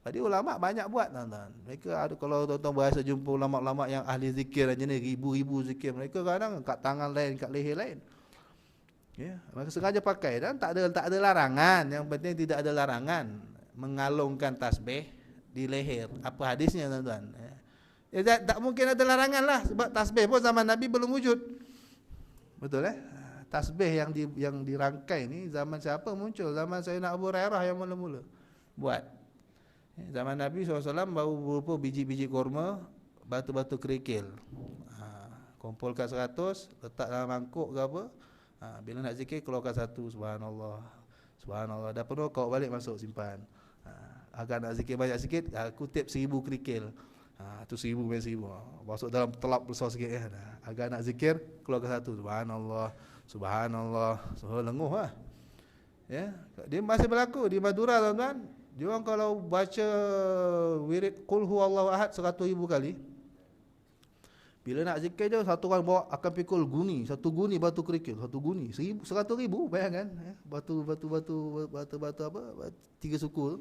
Jadi ulama banyak buat tuan-tuan. Mereka ada, kalau tuan-tuan berasa jumpa ulama-ulama yang ahli zikir aja ni, ribu-ribu zikir, mereka kadang kat tangan lain, kat leher lain. Ya, mereka sengaja pakai dan tak ada larangan. Yang penting tidak ada larangan mengalungkan tasbih di leher. Apa hadisnya tuan-tuan? Ya, tak mungkin ada larangan lah, sebab tasbih pun zaman Nabi belum wujud. Betul tasbih yang dirangkai ni zaman siapa muncul? Zaman Sayyidina Abu Hurairah yang mula-mula buat. Zaman Nabi SAW baru berupa biji-biji kurma, batu-batu kerikil. Kumpulkan 100, letak dalam mangkuk ke apa. Bila nak zikir, keluarkan 1, subhanallah, subhanallah. Dah penuh, kau balik masuk, simpan. Agar nak zikir banyak sikit, kutip 1000 kerikil. Tu 1000 main 1000. Masuk dalam telap besar sikit. Agar nak zikir, keluarkan 1, subhanallah, subhanallah. So, lenguh lah. Ya, dia masih berlaku di Madura tuan-tuan. Dia orang kalau baca wirid Qul huwallahu ahad 100,000 kali, bila nak zikir je, satu orang bawa akan pikul guni, 1 guni batu kerikil, 1 guni 100,000, bayangkan batu apa, 3 suku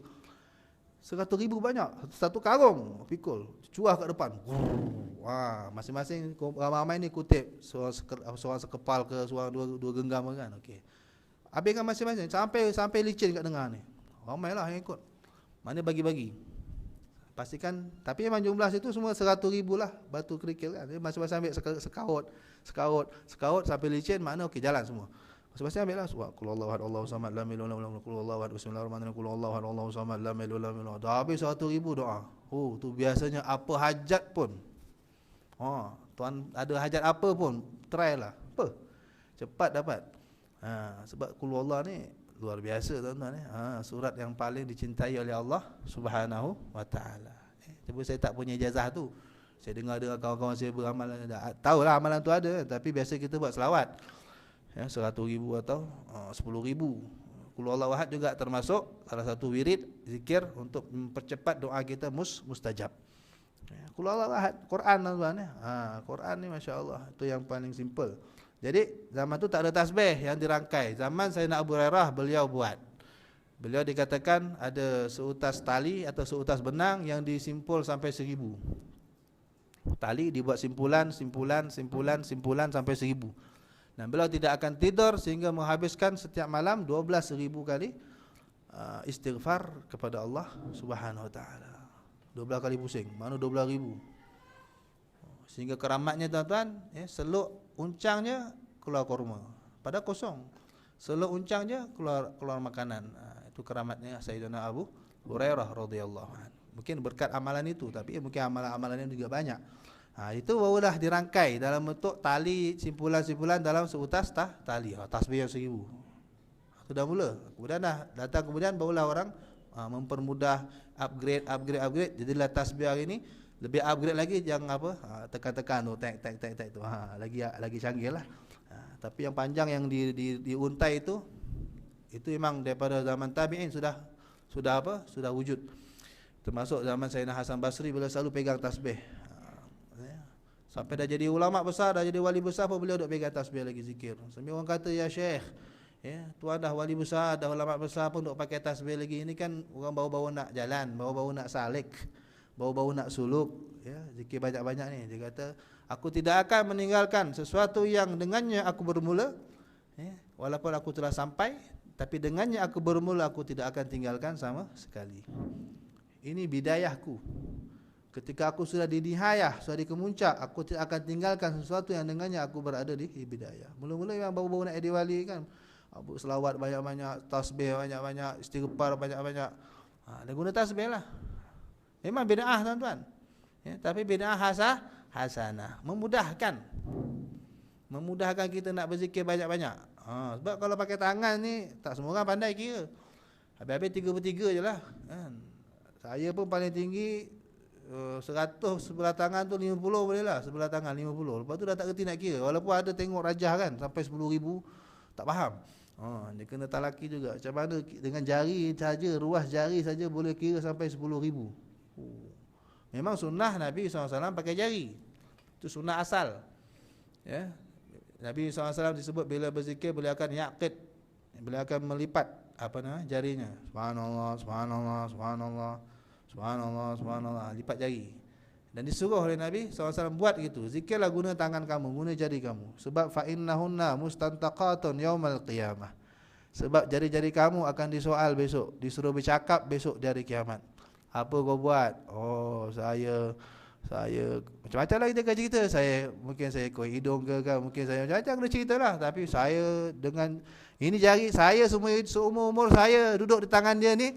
100,000 banyak, 1 karung pikul, cuah kat depan. Masing-masing ramai ni kutip seorang sekepal ke, seorang dua genggam kan. Okey, habiskan masing-masing sampai licin kat tengah ni. Ramailah yang ikut. Mana bagi-bagi. Pastikan, tapi memang jumlah situ semua 100,000 lah batu kerikil kan. Dia masing-masing ambil sekaut sampai licin, makna okey, jalan semua. Masing-masing ambil lah. Qul huwallahu ahad, Allahu samad, lam yalid walam yulad, qul huwallahu ahad, bismillahirrahmanirrahim, qul huwallahu ahad, Allahu samad, lam yalid walam yulad. Dah habis 100,000 doa. Tu biasanya apa hajat pun. Tuan ada hajat apa pun, try lah. Apa? Cepat dapat. Sebab qul huwallahu ni luar biasa tuan-tuan. Surat yang paling dicintai oleh Allah Subhanahu wa taala. Cuma saya tak punya ijazah tu. Saya dengar kawan-kawan saya beramal, tahulah amalan tu ada, tapi biasa kita buat selawat. 100,000 atau 10,000. Qul huwallahu ahad juga termasuk salah satu wirid zikir untuk mempercepat doa kita mustajab. Qul huwallahu ahad, Quran tuan-tuan. Quran ni masya-Allah, itu yang paling simple. Jadi zaman tu tak ada tasbih yang dirangkai. Zaman Sayyidina Abu Hurairah beliau buat. Beliau dikatakan ada seutas tali atau seutas benang yang disimpul sampai 1000. Tali dibuat simpulan sampai 1000. Dan beliau tidak akan tidur sehingga menghabiskan setiap malam 12,000 kali istighfar kepada Allah Subhanahu wa taala. 12 kali pusing, mana 12,000. Sehingga keramatnya tuan-tuan, seluk uncangnya keluar kurma, pada kosong. Seluk uncangnya keluar makanan. Itu keramatnya Sayyidina Abu Hurairah radhiyallahu anhu. Mungkin berkat amalan itu, tapi mungkin amalan-amalannya juga banyak. Itu barulah dirangkai dalam bentuk tali, simpulan-simpulan dalam seutas tali. Tasbih yang 1000. Itu dah mula. Kemudian barulah orang mempermudah upgrade. Jadilah tasbih hari ini lebih upgrade lagi, yang apa, tekan-tekan tu, tek tu, lagi canggih lah. Tapi yang panjang yang diuntai itu memang daripada zaman tabi'in sudah wujud. Termasuk zaman Sayyidina Hasan Basri, beliau selalu pegang tasbih. Sampai dah jadi ulama besar, dah jadi wali besar pun beliau duk pegang tasbih lagi zikir. Sampai orang kata, ya Syekh, tuan dah wali besar, dah ulama besar pun duk pakai tasbih lagi. Ini kan orang baru-baru nak jalan, baru-baru nak salik, baru-baru nak suluk, zikir banyak-banyak ni. Dia kata, aku tidak akan meninggalkan sesuatu yang dengannya aku bermula, walaupun aku telah sampai, tapi dengannya aku bermula, aku tidak akan tinggalkan sama sekali. Ini bidayahku. Ketika aku sudah di nihayah, sudah di kemuncak, aku tidak akan tinggalkan sesuatu yang dengannya aku berada di bidayah. Mula-mula yang baru-baru nak jadi wali kan, abu selawat banyak-banyak, tasbih banyak-banyak, istighfar banyak-banyak. Dia guna tasbih lah. Memang bid'ah tuan-tuan. Tapi bid'ah hasanah. Memudahkan kita nak berzikir banyak-banyak. Sebab kalau pakai tangan ni, tak semua orang pandai kira. Habis-habis 3/3 je lah. Saya pun paling tinggi 100 sebelah tangan tu 50 boleh lah. Sebelah tangan 50. Lepas tu dah tak kerti nak kira. Walaupun ada tengok rajah kan, sampai 10,000, tak faham. Dia kena talaki juga. Macam mana dengan jari saja, ruas jari saja boleh kira sampai 10,000. Memang sunnah Nabi SAW pakai jari. Itu sunnah asal. Nabi SAW disebut bila berzikir beliau akan yaqid, beliau akan melipat jarinya. Subhanallah, subhanallah, subhanallah, Subhanallah, subhanallah, lipat jari. Dan disuruh oleh Nabi SAW buat gitu. Zikirlah guna tangan kamu, guna jari kamu. Sebab fa innahunna mustantaqatun yaumal qiyamah. Sebab jari-jari kamu akan disoal besok, disuruh bercakap besok di hari kiamat. Apa kau buat? Oh, saya macam-macam lah kita akan cerita. Mungkin saya ekor hidung ke kan, mungkin saya macam-macam kena cerita lah. Tapi saya dengan ini jari saya semua seumur umur saya duduk di tangan dia ni,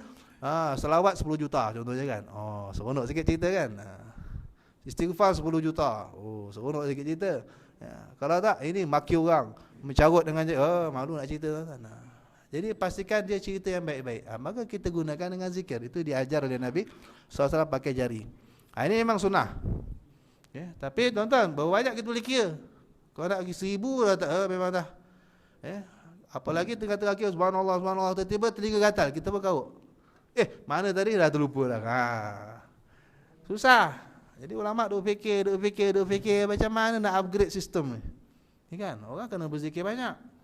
selawat 10 juta contohnya kan. Oh, seronok sikit cerita kan. Istighfar 10 juta. Oh, seronok sikit cerita. Ya, kalau tak ini maki orang, mencarut dengan malu nak cerita kan. Jadi pastikan dia cerita yang baik-baik. Maka kita gunakan dengan zikir. Itu diajar oleh Nabi SAW pakai jari. Ini memang sunnah. Ya, tapi tuan-tuan, berapa banyak kita boleh kira? Kalau nak pergi 1000 dah tak, memang dah. Ya, apalagi tengah-tengah kira subhanallah, subhanallah, tiba-tiba telinga gatal, kita berkaut. Mana tadi dah terlupa dah. Susah. Jadi ulama duk fikir macam mana nak upgrade sistem ni. Ya kan? Orang kena berzikir banyak.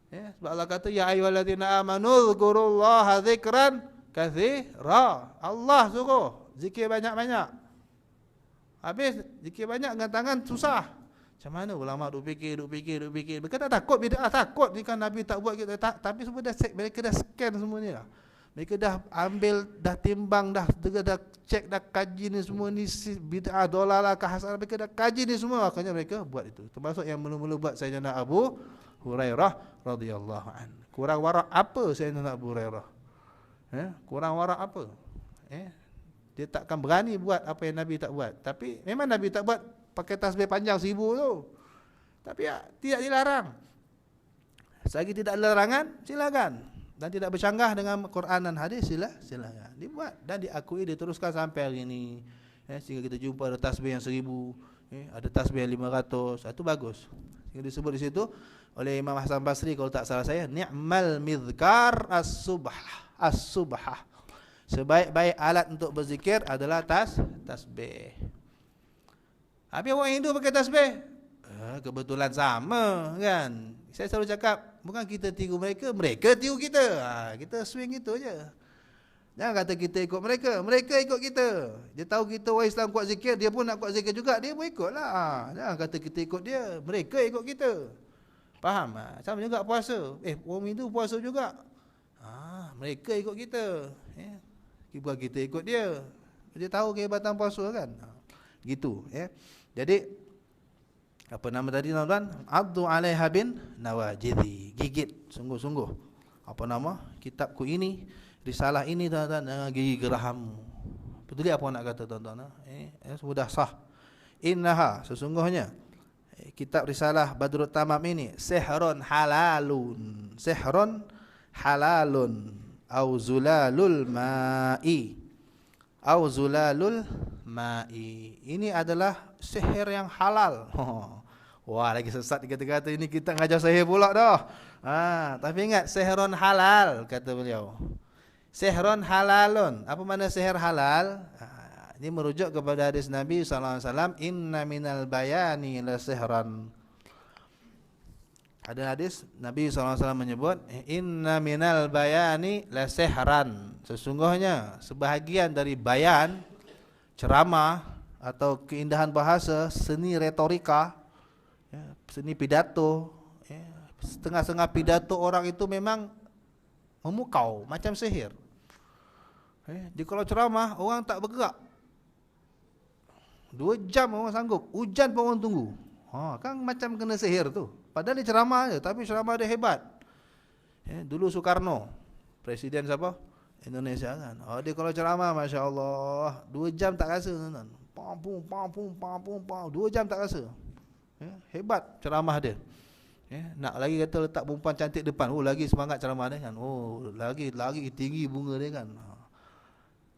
Ya, sebab Allah kata ya ayyuhallazina amanu dzkurullaha dzikran katsira. Allah suruh zikir banyak-banyak. Habis zikir banyak dengan tangan susah. Macam mana ulama duk fikir. Mereka tak takut bid'ah, takut ni kan Nabi tak buat kita tak, tapi semua dah mereka dah scan semua ni lah. Mereka dah ambil, dah timbang, dah cek, dah kaji ni semua ni bid'ah, dolalah, kehasaran, mereka dah kaji ni semua, makanya mereka buat itu. Termasuk yang mula-mula buat Sayyidina Abu Hurairah radhiyallahu an. Kurang warak apa Sayyidina Abu Hurairah? Kurang warak apa? Dia takkan berani buat apa yang Nabi tak buat. Tapi memang Nabi tak buat pakai tasbih panjang 1000 tu. Tapi tidak dilarang. Selagi tidak ada larangan, silakan. Dan tidak bercanggah dengan Quran dan hadis, silakan dibuat dan diakui, diteruskan sampai hari ini. Sehingga kita jumpa ada tasbih yang 1000, ada tasbih yang 500, itu bagus. Sehingga disebut di situ oleh Imam Hasan Basri kalau tak salah saya, ni'mal midhkar as-subhah. Sebaik-baik alat untuk berzikir adalah tasbih. Habis orang Hindu pakai tasbih, kebetulan sama kan. Saya selalu cakap, bukan kita tiru mereka, mereka tiru kita. Kita swing gitu aje. Jangan kata kita ikut mereka, mereka ikut kita. Dia tahu kita orang Islam kuat zikir, dia pun nak kuat zikir juga, dia pun ikutlah. Jangan kata kita ikut dia, mereka ikut kita. Faham? Sama juga puasa. Orang Hindu puasa juga. Mereka ikut kita. Bukan kita ikut dia. Dia tahu kehebatan puasa kan. Gitu. Jadi apa nama tadi tuan-tuan? Abdu alaiha bin nawajidhi. Gigit sungguh-sungguh. Apa nama? Kitabku ini, risalah ini tuan-tuan, dengan gigi gerahammu. Betul apa nak kata tuan-tuan? Sudah sah. Innaha, sesungguhnya kitab risalah Badrut Tamam ini sihrun halalun. Sihrun halalun au zulalul ma'i. Au zulalul ma'i. Ini adalah sihir yang halal. Wah, lagi sesat kata-kata ini, kita ngajar sihir pula dah. Tapi ingat, sihrun halal kata beliau. Sihrun halalun. Apa makna sihir halal? Ini merujuk kepada hadis Nabi SAW, inna minal bayani la sihran. Ada hadis Nabi SAW menyebut, inna minal bayani la sihran. Sesungguhnya sebahagian dari bayan, ceramah atau keindahan bahasa, seni retorika, seni pidato, setengah-setengah pidato orang itu memang memukau macam sihir. Dia kalau ceramah orang tak bergerak, 2 jam orang sanggup, hujan pun orang tunggu. Kan macam kena sihir tu. Padahal dia ceramah je, tapi ceramah dia hebat. Dulu Soekarno, presiden siapa? Indonesia kan. Dia kalau ceramah, Masya Allah, 2 jam tak rasa. Pam, 2 jam tak rasa. Hebat ceramah dia. Nak lagi kata letak perempuan cantik depan, lagi semangat ceramah dia kan. Lagi tinggi bunga dia kan.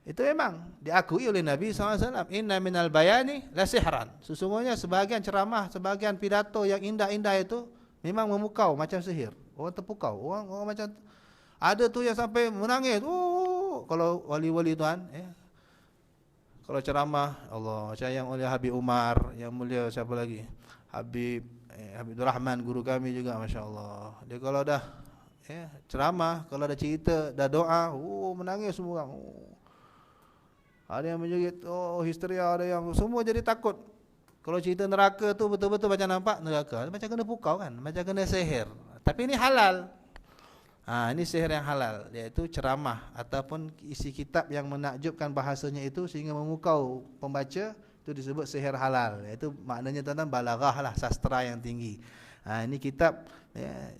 Itu memang diakui oleh Nabi SAW. Inna minal bayani la sihran. Sesungguhnya sebahagian ceramah, sebahagian pidato yang indah-indah itu memang memukau macam sihir. Orang terpukau, orang macam ada tu yang sampai menangis. Kalau wali-wali tuan, kalau ceramah, Allah, macam yang oleh Habib Umar, yang mulia siapa lagi? Habibur Rahman, guru kami juga, Masya Allah. Dia kalau dah ceramah, kalau ada cerita, dah doa, menangis semua orang. Ada yang menjerit, oh histeria, ada yang semua jadi takut. Kalau cerita neraka tu betul-betul macam nampak neraka, macam kena pukau kan, macam kena sihir. Tapi ini halal. Ini sihir yang halal, iaitu ceramah ataupun isi kitab yang menakjubkan bahasanya itu sehingga memukau pembaca, itu disebut sihir halal. Iaitu maknanya tuan-tuan balaghah lah, sastra yang tinggi. Ini kitab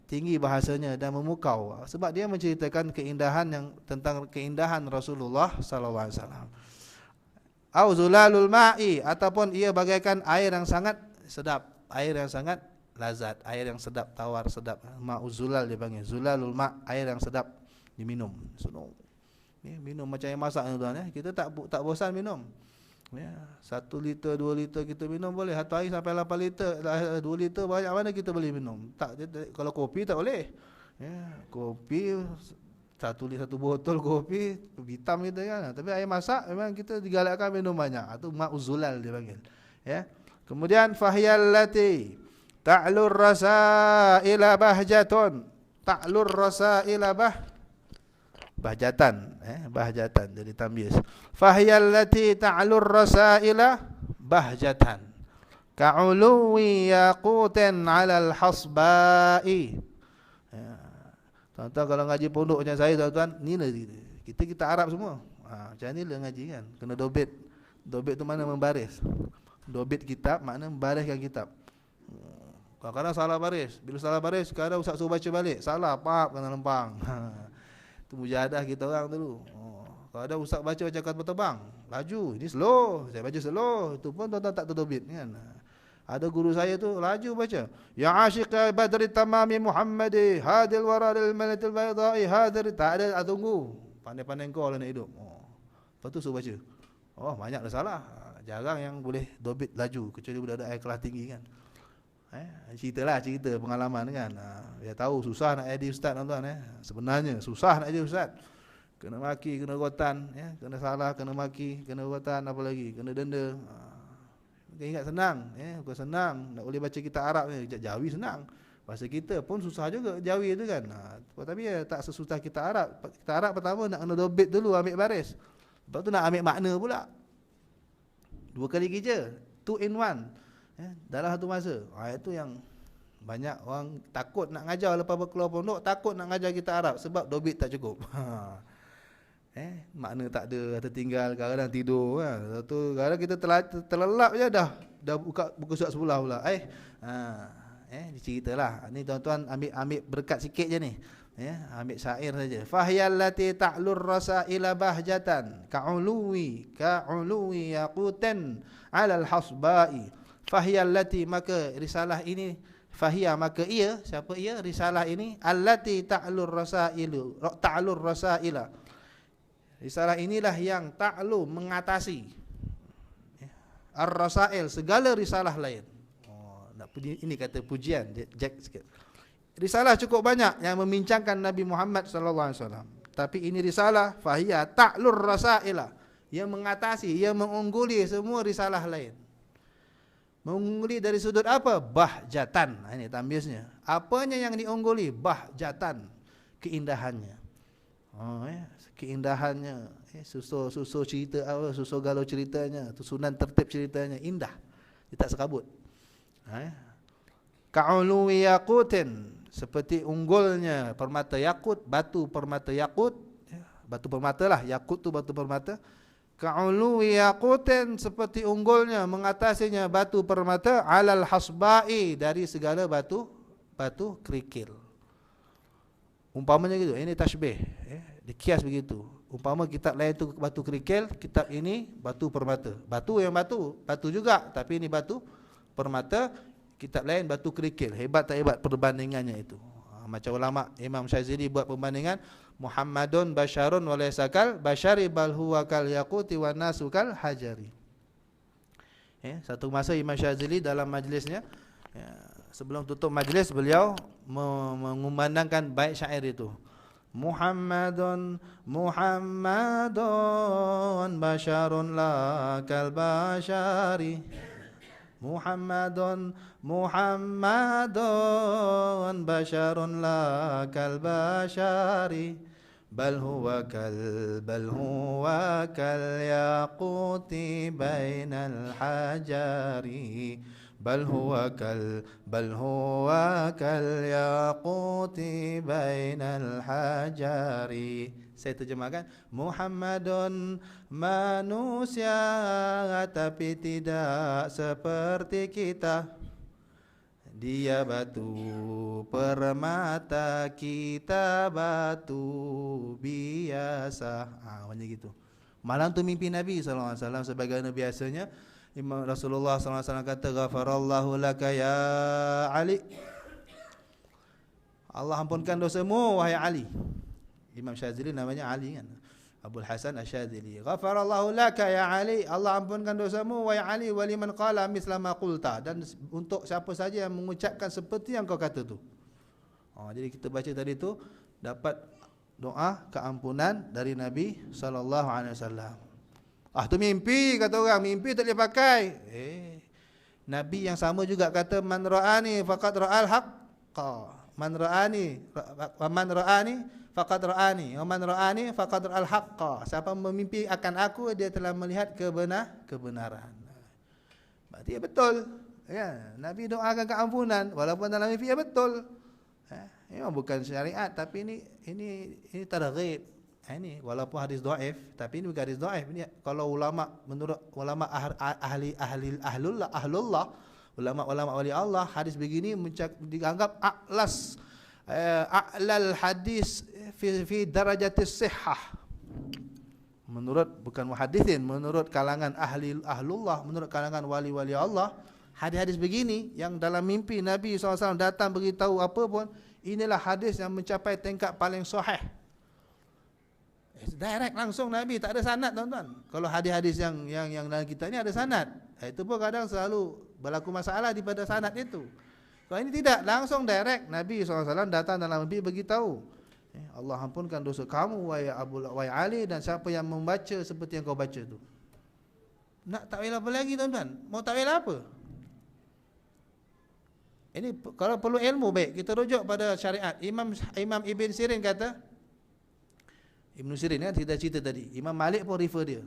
tinggi bahasanya dan memukau sebab dia menceritakan keindahan yang tentang keindahan Rasulullah sallallahu alaihi wasallam. Au zulalul ma'i, ataupun ia bagaikan air yang sangat sedap, air yang sangat lazat, air yang sedap, tawar, sedap. Ma'uzulal dia panggil, zulalul ma', air yang sedap diminum. Senang. Minum macam air masak tuan ya. Kita tak bosan minum. 1 liter, 2 liter kita minum boleh. Satu hari sampai 8 liter, 2 liter banyak mana kita boleh minum. Tak, kalau kopi tak boleh. Kopi satu botol kopi hitam kita kan. Tapi air masak memang kita digalakkan minum banyak. Itu ma'uzulal dia panggil. Kemudian fahyallati ta'lur rasaila bahjatun. Ta'lur rasaila bahjatan, bahjatan jadi tamyiz. Fahyallati ta'lur rasaila bahjatan. Ka'uluwi yaqutin 'alal hasba'i. Tuan-tuan kalau ngaji pondok macam saya tuan-tuan, ni lah kita Arab semua. Macam ni lah ngaji kan. Kena dobit. Dobit tu mana membaris. Dobit kitab makna membariskan kitab. Kadang-kadang salah baris. Bila salah baris, kadang ustaz suruh baca balik. Salah, pap kena lempang. Itu mujahadah kita orang dulu. Kadang ustaz baca macam kat berterbang. Laju, ini slow. Saya baca slow. Itu pun tuan-tuan tak terdobit kan. Ada guru saya tu laju baca. Ya asyiqa badri tamami Muhammadi hadil waradil malatil baydai hadir. Tak ada, tunggu. Pandai-pandai kau lah nak hidup. Lepas tu suruh baca. Banyak dah salah. Jarang yang boleh dobit laju. Kecuali budak-budak air kelas tinggi kan. Cerita pengalaman kan. Dia tahu susah nak jadi ustaz tuan-tuan. Sebenarnya susah nak jadi ustaz. Kena maki, kena rotan. Kena salah, kena maki, kena rotan, apa lagi. Kena denda. Ingat senang, bukan senang. Nak boleh baca kitab Arab ni, Jawi senang. Bahasa kita pun susah juga Jawi tu kan. Tapi tak sesusah kitab Arab. Kitab Arab pertama nak kena dobit dulu, ambil baris. Lepas tu nak ambil makna pula. 2 kali kerja, 2 in 1. Dalam satu masa. Itu yang banyak orang takut nak ngajar lepas berkeluar pondok, takut nak ngajar kitab Arab sebab dobit tak cukup. Makna tak ada, tertinggal, kadang-kadang tidur kan. Satu kadang kita terlelap je dah buka buku surat sebelah pula. Diceritalah. Ni tuan-tuan ambil berkat sikit je ni. Ambil syair saja. Fahyallati ta'lur rasaila bahjatan ka'uluwi yaqutan 'alal hasba'i. Fahyallati, maka risalah ini, fahiyah maka ia, siapa ia? Risalah ini allati ta'lur rasaila. Risalah inilah yang ta'lu, mengatasi ar-rasail, segala risalah lain. Ini kata pujian, Jack sikit. Risalah cukup banyak yang membincangkan Nabi Muhammad sallallahu alaihi wasallam. Tapi ini risalah fahiyah ta'lur rasaila, yang mengatasi, yang mengungguli semua risalah lain. Mengungguli dari sudut apa? Bahjatan. Ini tambihnya. Apanya yang diungguli? Bahjatan, keindahannya. Keindahannya, susu cerita apa, susu galau ceritanya, susunan tertib ceritanya indah, dia tak sekabut. Ka'uluwi yaqutin, seperti unggulnya permata yakut, batu permata yakut, batu permata lah, yakut tu batu permata. Ka'uluwi yaqutin, seperti unggulnya, mengatasinya batu permata, 'alal hasba'i, dari segala batu kerikil. Umpamanya gitu, ini tasbih, dikias begitu. Umpama kitab lain tu batu kerikil, kitab ini batu permata. Batu juga, tapi ini batu permata, kitab lain batu kerikil. Hebat tak hebat perbandingannya itu. Macam ulama Imam Syazili buat perbandingan, Muhammadun basyarun wa laysa kal basyari bal huwa kal yaquti wan nasu kal hajari. Satu masa Imam Syazili dalam majlisnya, sebelum tutup majlis beliau mengumandangkan bait syair itu. Muhammadun basyarun la kal basyari. Muhammadun basyarun la kal basyari. bal huwa kal yaquti bainal hajari bal huwa kal yaquti bainal hajari. Saya terjemahkan, Muhammadun manusia tapi tidak seperti kita. Dia batu permata, kita batu biasa. Macam gitu. Malam tu mimpi Nabi SAW sebagaimana biasanya. Imam Rasulullah SAW kata, Ghafarallahu laka ya Ali. Allah ampunkan dosamu wahai Ali. Imam Syazili namanya Ali kan, Abul Hasan Asy-Syadzili. Ghafarallahu laka ya Ali, Allah ampunkan dosamu wahai Ali, wa liman qala misla ma qulta, dan untuk siapa saja yang mengucapkan seperti yang kau kata tu. Jadi kita baca tadi tu dapat doa keampunan dari Nabi sallallahu alaihi wasallam. Tu mimpi, kata orang, mimpi tak boleh pakai. Nabi yang sama juga kata, man ra'ani faqad ra'al haqqa. Man ra'ani faqad ra'ani, wa man ra'ani faqad ra'al haqqa. Siapa memimpi akan aku, dia telah melihat kebenaran. Berarti betul. Ya, Nabi doakan keampunan walaupun dalam mimpi, betul. Memang bukan syariat, tapi ini targhib. Ini walaupun hadis dhaif, tapi ini bukan hadis dhaif. Ini kalau ulama, menurut ulama ahlullah, ulama wali Allah, hadis begini dianggap a'lal hadis fi darajatis sihhah. Menurut, bukan muhadithin, menurut kalangan ahlullah, menurut kalangan wali-wali Allah, hadis-hadis begini yang dalam mimpi Nabi SAW datang beritahu apa pun, inilah hadis yang mencapai tingkat paling sahih. Direct langsung Nabi, tak ada sanad tuan-tuan. Kalau hadis-hadis yang dalam kita ni ada sanad, itu pun kadang selalu berlaku masalah daripada sanad itu. Kalau ini tidak, langsung direct Nabi SAW datang dalam mimpi beritahu, Allah ampunkan dosa kamu wahai Ali, dan siapa yang membaca seperti yang kau baca tu. Nak takwil apa lagi tuan-tuan? Mau takwil apa? Ini kalau perlu ilmu, baik kita rujuk pada syariat. Imam Ibn Sirin kata, Ibn Sirin kan kita cerita tadi, Imam Malik pun refer dia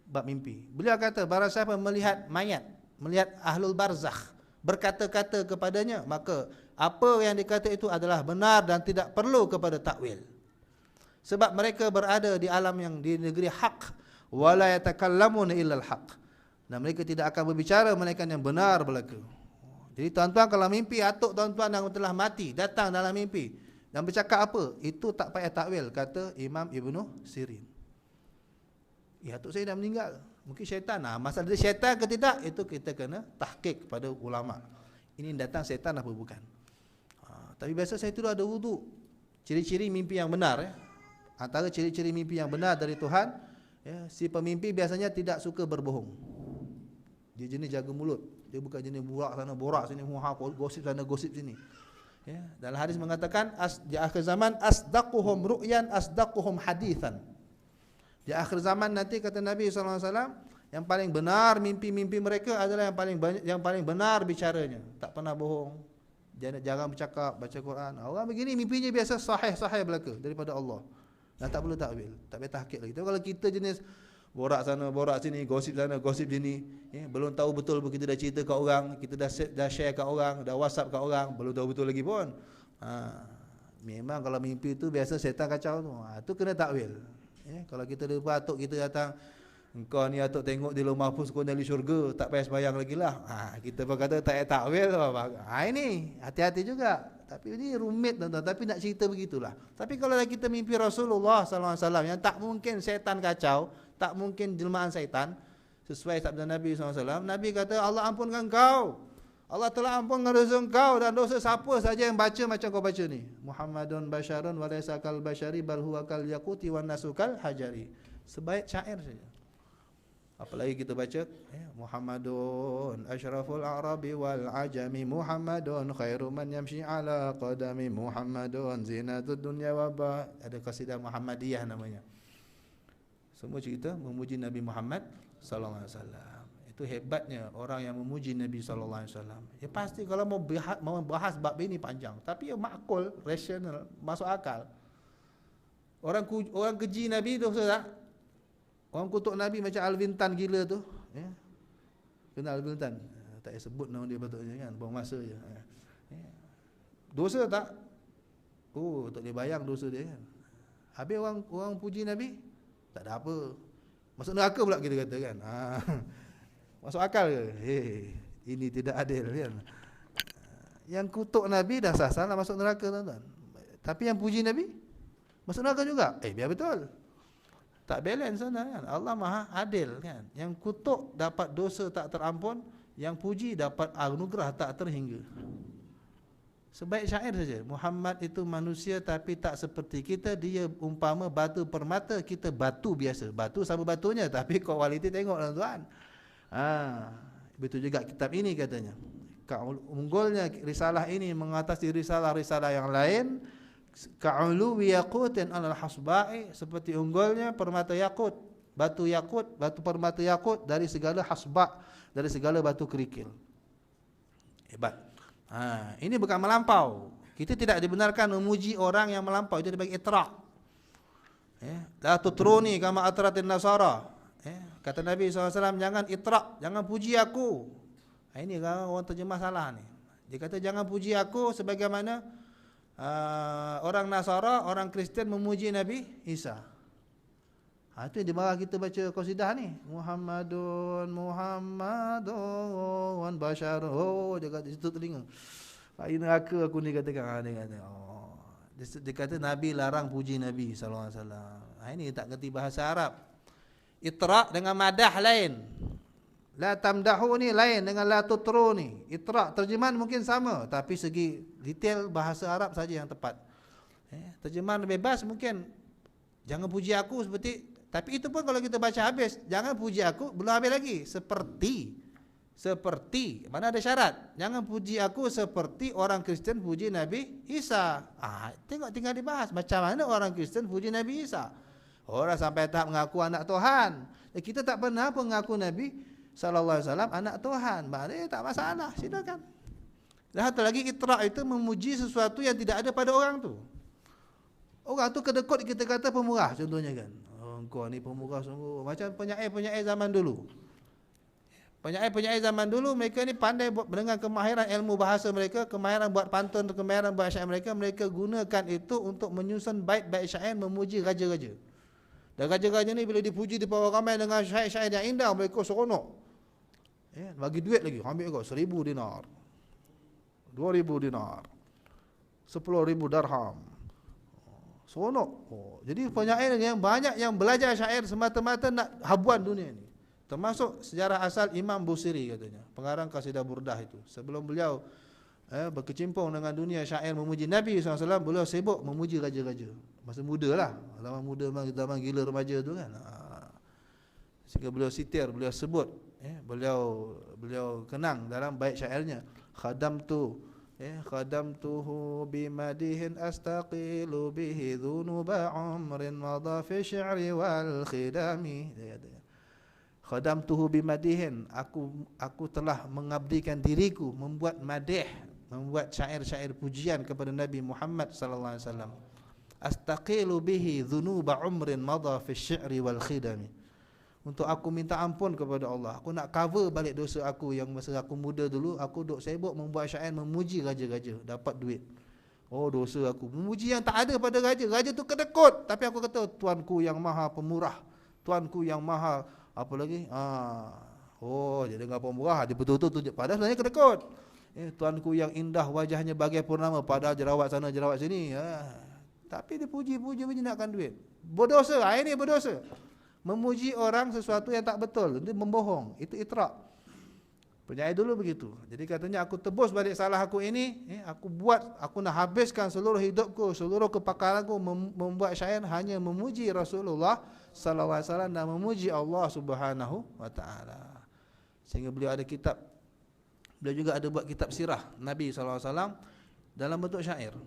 bab mimpi. Beliau kata, barang siapa melihat mayat, melihat ahlul barzakh, berkata-kata kepadanya, maka apa yang dikata itu adalah benar dan tidak perlu kepada takwil. Sebab mereka berada di alam yang di negeri hak, wala yatakallamuna illal haq, dan mereka tidak akan berbicara melainkan yang benar belaka. Jadi tuan-tuan kalau mimpi atuk tuan-tuan yang telah mati datang dalam mimpi dan bercakap apa, itu tak payah takwil, kata Imam Ibn Sirin. Atuk saya dah meninggal, mungkin syaitan. Masalah dia syaitan ke tidak, itu kita kena tahqiq pada ulama. Ini datang syaitan apa bukan. Tapi biasa saya tidur ada wudu. Ciri-ciri mimpi yang benar, antara ciri-ciri mimpi yang benar dari Tuhan, si pemimpi biasanya tidak suka berbohong. Dia jenis jaga mulut. Dia bukan jenis borak sana borak sini, gosip sana gosip sini. Dalam hadis mengatakan, di akhir zaman asdaquhum ru'yan asdaquhum hadithan. Di akhir zaman nanti, kata Nabi SAW, yang paling benar mimpi-mimpi mereka adalah yang paling benar bicaranya, tak pernah bohong, jarang bercakap, baca Quran. Orang begini mimpinya biasa sahih belaka daripada Allah, dan tak perlu takwil, tak payah tahqiq lagi. Tapi kalau kita jenis borak sana borak sini, gosip sana gosip sini, belum tahu betul pun, kita dah cerita kat orang, kita dah share kat orang, dah WhatsApp kat orang, belum tahu betul lagi pun. Memang kalau mimpi tu biasa setan kacau tu. Tu kena takwil. Kalau kita lupa atuk kita datang, engkau ni atuk tengok di rumah pun sekundang di syurga, tak payah sembahyang lagi lah. Kita pun kata tak payah takwil. Ini hati-hati juga. Tapi ini rumit tuan-tuan, tapi nak cerita begitulah. Tapi kalau kita mimpi Rasulullah SAW yang tak mungkin setan kacau, tak mungkin jelmaan syaitan, sesuai sabda Nabi SAW. Nabi kata, Allah ampunkan kau, Allah telah ampunkan dosa kau dan dosa siapa saja yang baca macam kau baca ni. Muhammadun basyarun wa laysa kal basyari bal huwa kal yaquti wan nasu kal hajari. Sebaik syair saja. Apalagi kita baca, Muhammadun asyraful a'rabi wal ajami, Muhammadun khairu man yamshi ala qadami, Muhammadun zinatud dunya wa ba. Ada qasidah Muhammadiyah namanya. Semua cerita memuji Nabi Muhammad sallallahu alaihi wasallam. Itu hebatnya orang yang memuji Nabi sallallahu alaihi wasallam. Pasti kalau mau bahas bab ini panjang, tapi makul, rasional, masuk akal. Orang keji Nabi dosa tak? Orang kutuk Nabi macam Alvintan gila tu, ya. Kenal Alvintan? Tak payah sebut nama dia patutnya kan, buang masa je. Ya. Dosa tak? Oh, tak boleh bayang dosa dia kan. Habis orang puji Nabi, tak ada apa. Masuk neraka pula kita kata kan. Masuk akal ke? Ini tidak adil kan. Yang kutuk Nabi dah salah masuk neraka tuan-tuan. Tapi yang puji Nabi masuk neraka juga. Biar betul. Tak balance sana kan. Allah Maha adil kan. Yang kutuk dapat dosa tak terampun, yang puji dapat anugerah tak terhingga. Sebaik syair saja. Muhammad itu manusia tapi tak seperti kita. Dia umpama batu permata, kita batu biasa. Batu sama batunya, tapi kualiti tengok tuan-tuan. Betul juga kitab ini katanya. Unggulnya risalah ini mengatasi risalah-risalah yang lain. Ka'uluwi yaqutin alal hasba'i, seperti unggulnya permata yakut, batu permata yakut dari segala hasba', dari segala batu kerikil. Hebat. Ini bukan melampau. Kita tidak dibenarkan memuji orang yang melampau. Itu dibagi itra'. La tutruni kama atratin nasara. Kata Nabi SAW, jangan itra', jangan puji aku. Ini orang terjemah salah ni. Dia kata jangan puji aku sebagaimana orang Nasara, orang Kristian memuji Nabi Isa. Itu yang dimarah kita baca qasidah ni. Muhammadun basyarun. Dia kata situ telinga. Air neraka aku ni katakan. Dia kata, dia kata Nabi larang puji Nabi SAW. Ini tak kerti bahasa Arab. Itra' dengan madah lain. La tamdahu ni lain dengan la tutru ni. Itra' terjemahan mungkin sama, tapi segi detail bahasa Arab saja yang tepat. Terjemahan bebas mungkin jangan puji aku seperti, tapi itu pun kalau kita baca habis, jangan puji aku, belum habis lagi. Seperti, mana ada syarat. Jangan puji aku seperti orang Kristian puji Nabi Isa. Tengok tinggal dibahas macam mana orang Kristian puji Nabi Isa. Orang sampai tahap mengaku anak Tuhan. Kita tak pernah pun mengaku Nabi sallallahu alaihi wasallam anak Tuhan. Maknanya tak masalah, silakan. Dan satu lagi, itra' itu memuji sesuatu yang tidak ada pada orang tu. Orang tu kedekut kita kata pemurah contohnya kan. Kau ni pemurah sungguh. Macam penyair-penyair zaman dulu. Penyair-penyair zaman dulu, mereka ni pandai dengan kemahiran ilmu bahasa mereka, kemahiran buat pantun, kemahiran buat syair mereka gunakan itu untuk menyusun bait-bait syair memuji raja-raja. Dan raja-raja ni bila dipuji di bawah ramai dengan syair-syair yang indah, mereka seronok. Bagi duit lagi, ambil kau 1,000 dinar, 2,000 dinar, 10,000 darham. Seronok. Jadi penyair yang banyak yang belajar syair semata-mata nak habuan dunia ni. Termasuk sejarah asal Imam Busiri katanya, pengarang Qasidah Burdah itu. Sebelum beliau berkecimpung dengan dunia syair memuji Nabi SAW, beliau sibuk memuji raja-raja. Masa muda lah, zaman gila remaja tu kan. Sehingga beliau sitir, beliau sebut, beliau kenang dalam bait syairnya, khadamtuhu bimadihin astaqilu bihi dhunuba umrin madha fi syi'ri wal khidami. Dia kata, khadamtuhu bimadihin, aku telah mengabdikan diriku membuat madih, membuat syair-syair pujian kepada Nabi Muhammad sallallahu alaihi wasallam. Astaqilu bihi dhunuba umrin madha fi syi'ri wal khidami. Untuk aku minta ampun kepada Allah. Aku nak cover balik dosa aku yang masa aku muda dulu, aku duk sibuk membuat syair memuji raja-raja, dapat duit. Dosa aku memuji yang tak ada pada raja. Raja tu kedekut, tapi aku kata Tuanku yang maha pemurah, Tuanku yang maha apa lagi? Dia dengar pemurah, dia betul-betul tunjuk, padahal sebenarnya kedekut. Tuanku yang indah wajahnya bagai purnama, padahal jerawat sana jerawat sini. Tapi dia puji-puji nakkan duit. Berdosa, ini berdosa. Memuji orang sesuatu yang tak betul, itu membohong, itu itra'. Penyair dulu begitu. Jadi katanya, aku tebus balik salah aku ini, aku nak habiskan seluruh hidupku, seluruh kepakaranku membuat syair hanya memuji Rasulullah sallallahu alaihi wasallam dan memuji Allah Subhanahu wa taala. Sehingga beliau ada kitab, beliau juga ada buat kitab sirah Nabi sallallahu alaihi wasallam dalam bentuk syair.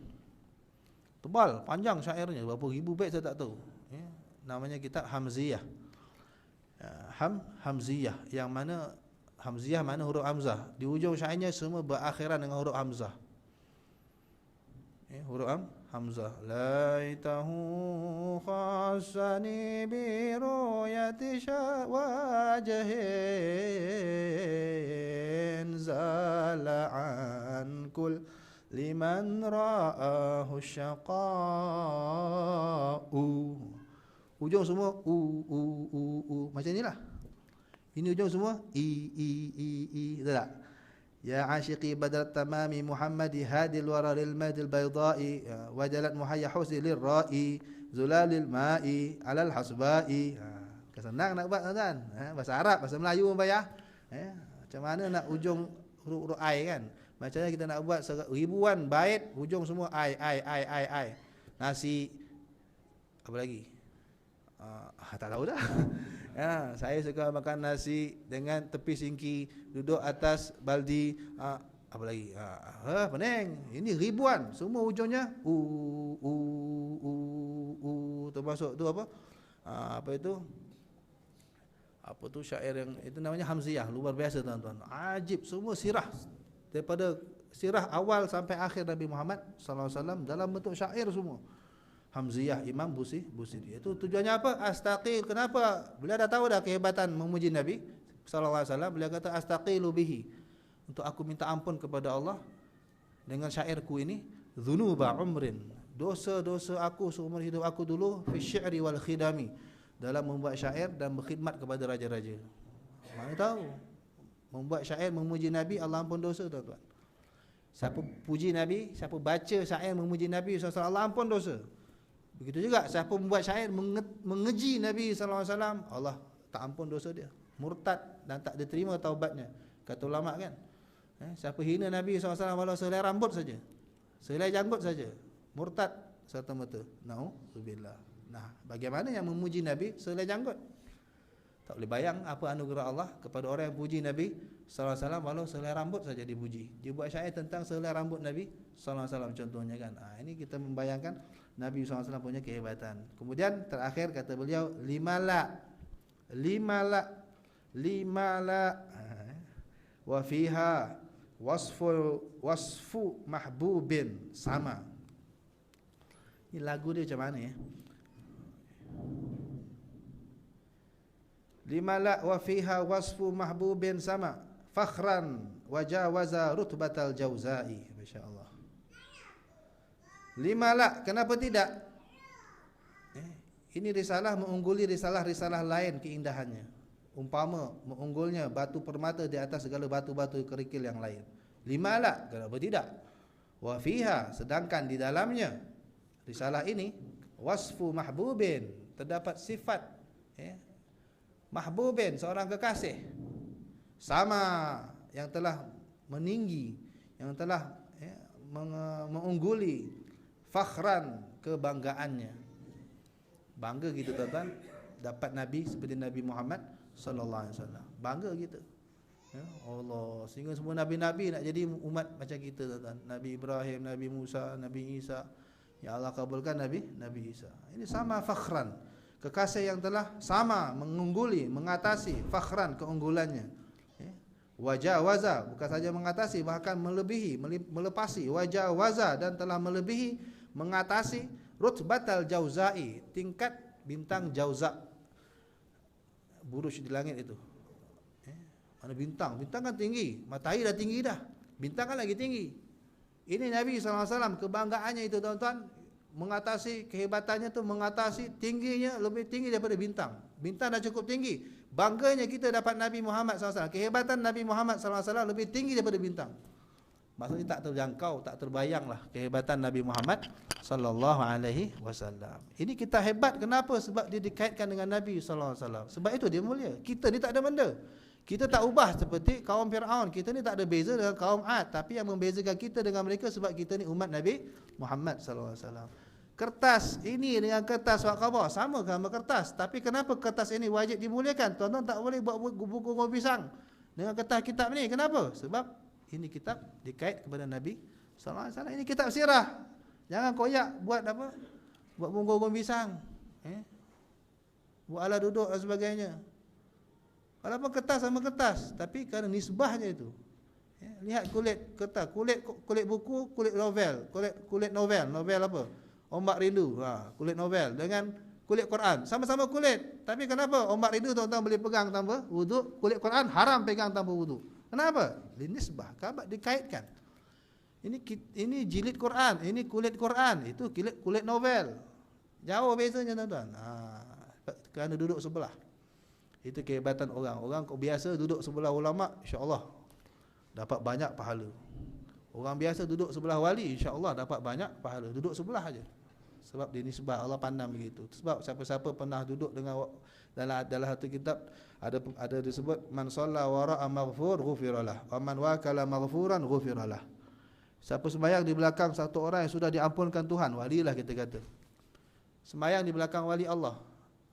Tebal, panjang syairnya, berapa ribu bait saya tak tahu. Namanya kitab Hamziyah. Hamziyah, yang mana Hamziyah mana huruf hamzah. Di hujung syairnya semua berakhiran dengan huruf hamzah. Huruf hamzah. Laitahu khassani bi ru'yati wajhin zala'an kul liman ra'ahu syaqa'u. Ujung semua macam inilah. Ini ujung semua i. Betul tak? Ya asyiqi badrat tamami Muhammadi hadil wararil madil baydai wajalat muhayya husni lirra'i zulalil ma'i alal hasba'i. Kesenang nak buat tuan-tuan. Bahasa Arab, bahasa Melayu pun payah. Macam mana nak ujung huruf ai kan? Macam mana kita nak buat ribuan bait hujung semua ai. Nasi apa lagi? Tak tahu dah. Saya suka makan nasi dengan tepi singki, duduk atas baldi, apa lagi? Pening. Ini ribuan, semua ujungnya termasuk tu apa? Apa itu? Apa tu syair yang itu namanya hamziah, luar biasa tuan-tuan. Ajib, semua sirah. Daripada sirah awal sampai akhir Nabi Muhammad sallallahu alaihi wasallam dalam bentuk syair semua. Hamziyah Imam Busiri. Itu tujuannya apa? Astaqil. Kenapa? Beliau dah tahu dah kehebatan memuji Nabi sallallahu alaihi wasallam. Beliau kata astaqilu bihi. Untuk aku minta ampun kepada Allah dengan syairku ini, dzunuba umrin. Dosa-dosa aku seumur hidup aku dulu fi syi'ri wal khidami. Dalam membuat syair dan berkhidmat kepada raja-raja. Mana tahu? Membuat syair memuji Nabi, Allah ampun dosa, tuan-tuan. Siapa puji Nabi, siapa baca syair memuji Nabi sallallahu alaihi wasallam, Allah ampun dosa. Begitu juga siapa membuat syair mengeji Nabi sallallahu alaihi wasallam, Allah tak ampun dosa dia. Murtad dan tak diterima taubatnya. Kata ulama kan. Siapa hina Nabi sallallahu alaihi wasallam walau selai rambut saja, selai janggut saja, murtad serta-merta. Nauzubillah. Nah, bagaimana yang memuji Nabi selai janggut? Tak boleh bayang apa anugerah Allah kepada orang yang puji Nabi sallallahu alaihi wasallam walau selai rambut saja dipuji. Dia buat syair tentang selai rambut Nabi sallallahu alaihi wasallam contohnya kan. Ini kita membayangkan Nabi sallallahu alaihi wasallam punya kehebatan. Kemudian terakhir kata beliau limala wa fiha wasfu mahbubin sama. Ini lagu dia macam mana ya? Limala wa fiha wasfu mahbubin sama fakhran wajawaza rutbatal jauzai. Masyaallah. Limala, kenapa tidak? Ini risalah mengungguli risalah-risalah lain keindahannya. Umpama mengunggulnya batu permata di atas segala batu-batu kerikil yang lain. Limala, kenapa tidak? Wa fiha, sedangkan di dalamnya risalah ini wasfu mahbubin, terdapat sifat mahbubin, seorang kekasih sama yang telah meninggi, yang telah mengungguli fakhran, kebanggaannya. Bangga kita tuan-tuan dapat Nabi seperti Nabi Muhammad sallallahu alaihi wasallam. Bangga kita. Allah, sehingga semua nabi-nabi nak jadi umat macam kita tuan-tuan. Nabi Ibrahim, Nabi Musa, Nabi Isa. Ya Allah kabulkan Nabi Isa. Ini sama fakhran. Kekasih yang telah sama mengungguli, mengatasi fakhran, keunggulannya. Wajawaza, bukan saja mengatasi, bahkan melebihi, melepasi. Wajawaza, dan telah melebihi, mengatasi rutbatal jauzai, tingkat bintang jauza, buruj di langit itu. Mana bintang? Bintang kan tinggi, matahari dah tinggi dah, bintang kan lagi tinggi. Ini Nabi SAW, kebanggaannya itu tuan-tuan, mengatasi, kehebatannya tu mengatasi, tingginya lebih tinggi daripada bintang. Bintang dah cukup tinggi, bangganya kita dapat Nabi Muhammad SAW. Kehebatan Nabi Muhammad SAW lebih tinggi daripada bintang. Maksudnya tak terjangkau, tak terbayanglah kehebatan Nabi Muhammad sallallahu alaihi wasallam. Ini kita hebat, kenapa? Sebab dia dikaitkan dengan Nabi sallallahu alaihi wasallam. Sebab itu dia mulia. Kita ni tak ada benda. Kita tak ubah seperti kaum Firaun. Kita ni tak ada beza dengan kaum Ad, tapi yang membezakan kita dengan mereka sebab kita ni umat Nabi Muhammad sallallahu alaihi wasallam. Kertas ini dengan kertas Waqabah sama kertas, tapi kenapa kertas ini wajib dimuliakan? Tuan-tuan tak boleh buat buku pisang dengan kertas kitab ni. Kenapa? Sebab ini kitab dikait kepada Nabi sallallahu alaihi wasallam. Ini kitab sirah. Jangan koyak buat apa? Buat bungkus pisang. Buat alat duduk dan sebagainya. Walaupun kertas sama kertas, tapi kerana nisbahnya itu. Lihat kulit kertas, kulit buku, kulit novel, kulit novel apa? Ombak Rindu, kulit novel dengan kulit Quran, sama-sama kulit. Tapi kenapa Ombak Rindu tuan-tuan boleh pegang tanpa wuduk, kulit Quran haram pegang tanpa wuduk? Kenapa? Linisbah, kabat dikaitkan. Ini jilid Quran, ini kulit Quran, itu kulit novel. Jauh bezanya tuan-tuan. Kerana duduk sebelah. Itu kehebatan orang. Orang biasa duduk sebelah ulama, insya-Allah dapat banyak pahala. Orang biasa duduk sebelah wali, insya-Allah dapat banyak pahala. Duduk sebelah aja. Sebab dia nisbah, Allah pandang begitu. Sebab siapa-siapa pernah duduk dengan dalam satu kitab ada disebut man shalla wara'a maghfur ghufiralah wa man wakala maghfuran ghufiralah. Siapa sembahyang di belakang satu orang yang sudah diampunkan Tuhan, walilah kita kata. Sembahyang di belakang wali Allah,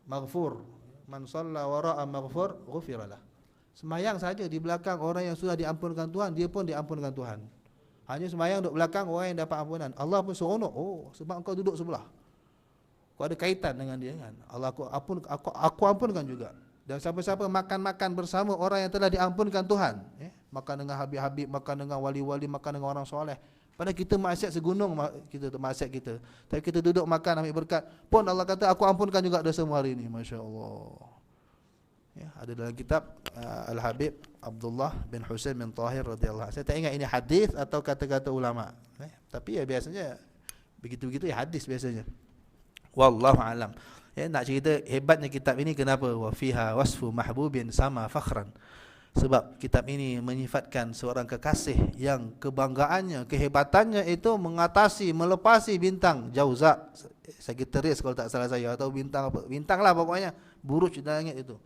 maghfur. Man shalla wara'a maghfur ghufiralah. Sembahyang saja di belakang orang yang sudah diampunkan Tuhan, dia pun diampunkan Tuhan. Hanya sembahyang duduk belakang orang yang dapat ampunan, Allah pun seronok. Oh, sebab engkau duduk sebelah, kau ada kaitan dengan dia kan. Allah aku ampunkan juga. Dan siapa-siapa makan bersama orang yang telah diampunkan Tuhan, makan dengan habib-habib, makan dengan wali-wali, makan dengan orang soleh. Padahal kita maksiat segunung, kita maksiat kita. Tapi kita duduk makan ambil berkat, pun Allah kata aku ampunkan juga dosamu hari ini. Masya-Allah. Ada dalam kitab Al-Habib Abdullah bin Husain bin Tahir radhiyallahu anhu. Saya tak ingat ini hadis atau kata-kata ulama. Tapi biasanya begitu-begitu hadis biasanya. Wallahu alam. Nak cerita hebatnya kitab ini kenapa? Wa fiha wasfu mahbubin sama fakhran. Sebab kitab ini menyifatkan seorang kekasih yang kebanggaannya, kehebatannya itu melepasi bintang Jauzak, Sagittarius kalau tak salah saya, atau bintang apa? Bintang lah pokoknya, buruj dan langit itu.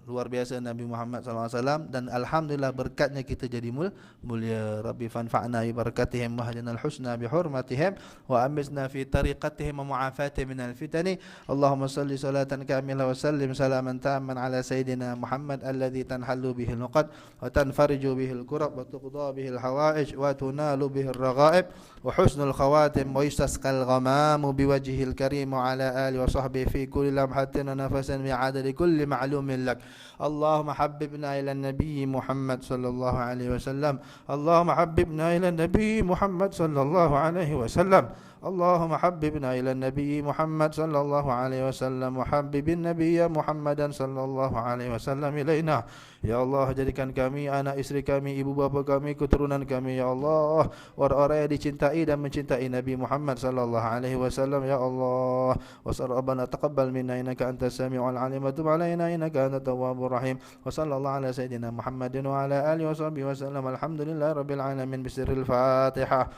Luar biasa Nabi Muhammad SAW, dan alhamdulillah berkatnya kita jadi mulia. Rabbi fanfa'na bi barakatihim wa hadinal husna bi hurmatihim wa amizna fi tariqatihim wa mu'afatihim minal fitani. Allahumma salli salatan kamilah wa sallim salaman tamman ala sayyidina Muhammad alladhi tanhallu bihi al-uqad wa tanfariju bihi al-kurab wa tuqda bihi al-hawaij wa tunalu bihi al-raghaib wa husnul khawatim wa yustasqal ghamamu biwajhihi al-karim wa ala alihi wa sahbihi fi kulli lamhatin wa nafasin bi'adadi kulli ma'lumin lak. اللهم حببنا إلى النبي محمد صلى الله عليه وسلم. اللهم حببنا إلى النبي محمد صلى الله عليه وسلم. اللهم حببنا إلى النبي محمد صلى الله عليه وسلم وحبب النبي محمدا صلى الله عليه وسلم إلينا. Ya Allah, jadikan kami, anak isteri kami, ibu bapa kami, keturunan kami, ya Allah, orang-orang yang dicintai dan mencintai Nabi Muhammad sallallahu alaihi wasallam, ya Allah. Wa rabbana taqabbal minna innaka antas samiul alim wa tub alaina innaka antat tawwabur rahim. Wa sallallahu ala sayidina Muhammadin wa ala alihi wa sahbihi wa sallam. Alhamdulillahirabbil alamin. Bisirril Fatihah.